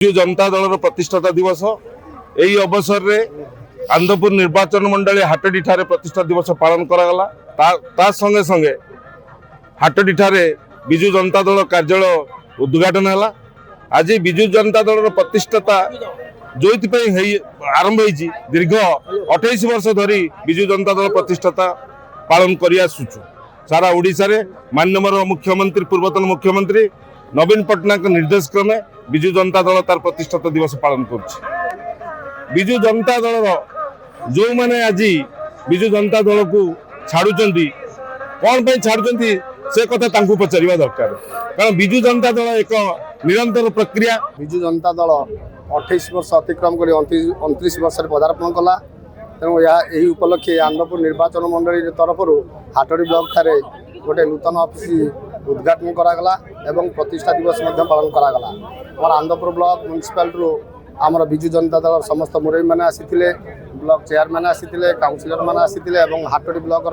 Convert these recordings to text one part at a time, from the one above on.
ବିଜୁ ଜନତା ଦଳର ପ୍ରତିଷ୍ଠାତା ଦିବସ ଏହି ଅବସରରେ ଆନ୍ଦପୁର ନିର୍ବାଚନ ମଣ୍ଡଳୀ ହାଟଡି ଠାରେ ପ୍ରତିଷ୍ଠା ଦିବସ ପାଳନ କରାଗଲା। ତା संगे संगे हाटडी ठारे बिजु जनता दल कार्यालय उद्घाटन है। आज बिजु जनता दल प्रतिष्ठाता जो आरंभ होती दीर्घ 28 वर्ष धरी बिजु जनता दल प्रतिष्ठाता पालन कर सारा ओडिशा रे माननीय मुख्यमंत्री पूर्वतन मुख्यमंत्री नवीन पट्टनायक निर्देश क्रमे बिजु जनता दल तार प्रतिष्ठाता दिवस पालन कर बिजु जनता दल जो मैंने आज बिजु जनता दल को छाड़ुंट कौन छाड़ुंट से कथा पचार दरकार कारण बिजु जनता दल एक निरंतर प्रक्रिया। बिजु जनता दल 28 वर्ष अतिक्रम कर 29 वर्ष पदार्पण कला। तेणु यही उपलक्षे आंदपुर निर्वाचन मंडली तरफ हाटडी ब्लॉक ठारे गोटे नूतन ऑफिस उद्घाटन करागला एवं प्रतिष्ठा दिवस पालन करागला। आम आंदपुर ब्लॉक म्युनिसिपालिटी आमर बिजु जनता दल समस्त मुरई मैंने आसीथिले, ब्लॉक चेयरमैन आसीथिले, काउंसिलर मैंने आसीथिले एवं हाटडी ब्लॉक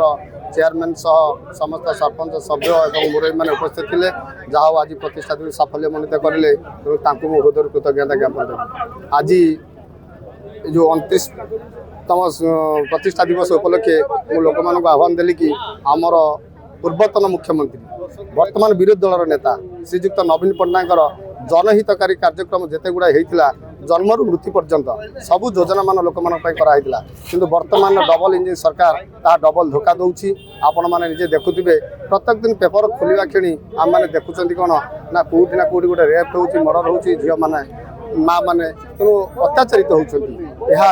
चेयरमैन सह समस्त सरपंच सभ्य एवं मुरई मैंने उपस्थित थे। जहाँ आज प्रतिष्ठा दिवस साफल्यमंडित करें तेणु हृदय कृतज्ञता ज्ञापन देव। आज जो 29तम प्रतिष्ठा दिवस उपलक्षे मु लोक मान आह्वान देली कि आमर पूर्वतन मुख्यमंत्री वर्तमान विरोधी दलर नेता श्रीजुक्त नवीन पट्टनायक जनहितकारी कार्यक्रम जिते गुड़ा होता जन्मरू मृत्यु पर्यंत सबू योजना मान लोक मानता कि वर्तमान डबल इंजिन सरकार ता डबल धोखा दौर। आपण मैंने निजे देखुवे प्रत्येक दिन पेपर खोलवा क्षणी आम मैंने देखुं कौन ना कौटी गोटे रेप हो मर्डर हो झील मैंने माँ मैंने तेणु अत्याचारित होती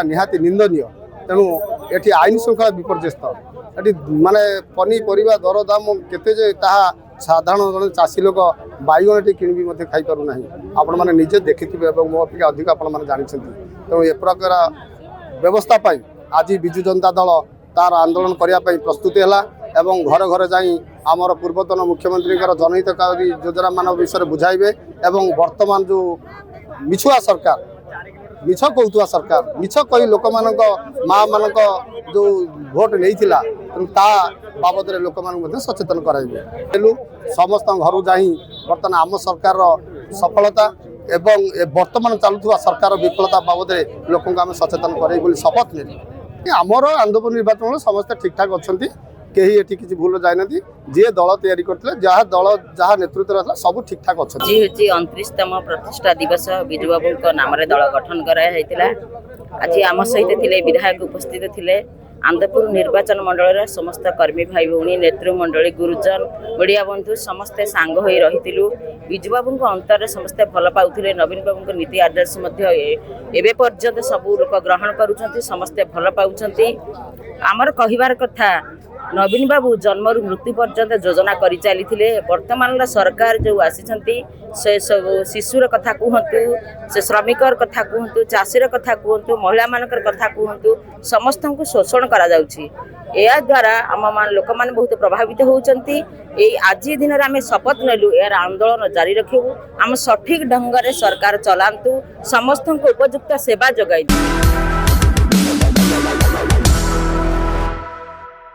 निहाती निंदनीय। तेणु ये आईन श्रृंखला विपर्यस्त ये माने पनीपरिया दरदाम केते साधारण जन चाषी लोक बैगण टी कि खाई पारना आपण मैंने निजे देखि मो अपेक्षा अधिक आपण मैंने जानते। तेणु ए प्रकार व्यवस्था आज बिजु जनता दल तार आंदोलन करने प्रस्तुति है एवं घर घर जाई आमर पूर्वतन मुख्यमंत्री जनहितकारी योजना मान विषय बुझाइबे एवं वर्तमान जो मिछुआ सरकार मिछ कहूआ सरकार मिछ कही लोक मान माँ मान जो भोट नहीं ता बाबद लोक मान सचेतन कराइबे। समस्त घर जाई बर्तमान आम सरकार सफलता एवं वर्तमान चलुवा सरकार विफलता बाबद लोक सचेतन कराई शपथ ने आमर आंदपुर निर्वाचन समस्त ठीक ठाक अच्छा कहीं ये किसी भूल जाए जी दल तैयारी करते जहाँ दल जहाँ नेतृत्व रहा सब ठीक ठाक अच्छा। जी 29तम प्रतिष्ठा दिवस बिजु बाबू नाम दल गठन कराइला। आज आम सहित थे विधायक उपस्थित थे आंदपुर निर्वाचन मंडल समस्त कर्मी भाई भौणी नेतृमंडली गुरुजन मीडिया बंधु समस्ते सांग हो रही बिजु बाबू अंतर समस्ते भल पाते नवीन बाबू नीति आदर्श एवं पर्यंत सबू लोक ग्रहण करुँच समस्ते भल पाँच। आमर कहबार कथा नवीन बाबू जन्मरू मृत्यु पर्यंत योजना कर चली वर्तमान सरकार जो आसी से सब शिशुर कथा कहतु से श्रमिकर कथा कहतु चाषीर कथा कहतु महिला मानकर कथा कहतु समस्त को शोषण करा जाउछि। या द्वारा आम लोक मैंने बहुत प्रभावित होती। आज दिन में आम शपथ नेलु यार आंदोलन जारी रखू आम सठिक ढंग से सरकार चलांतु समस्त को उपयुक्त सेवा जगाई।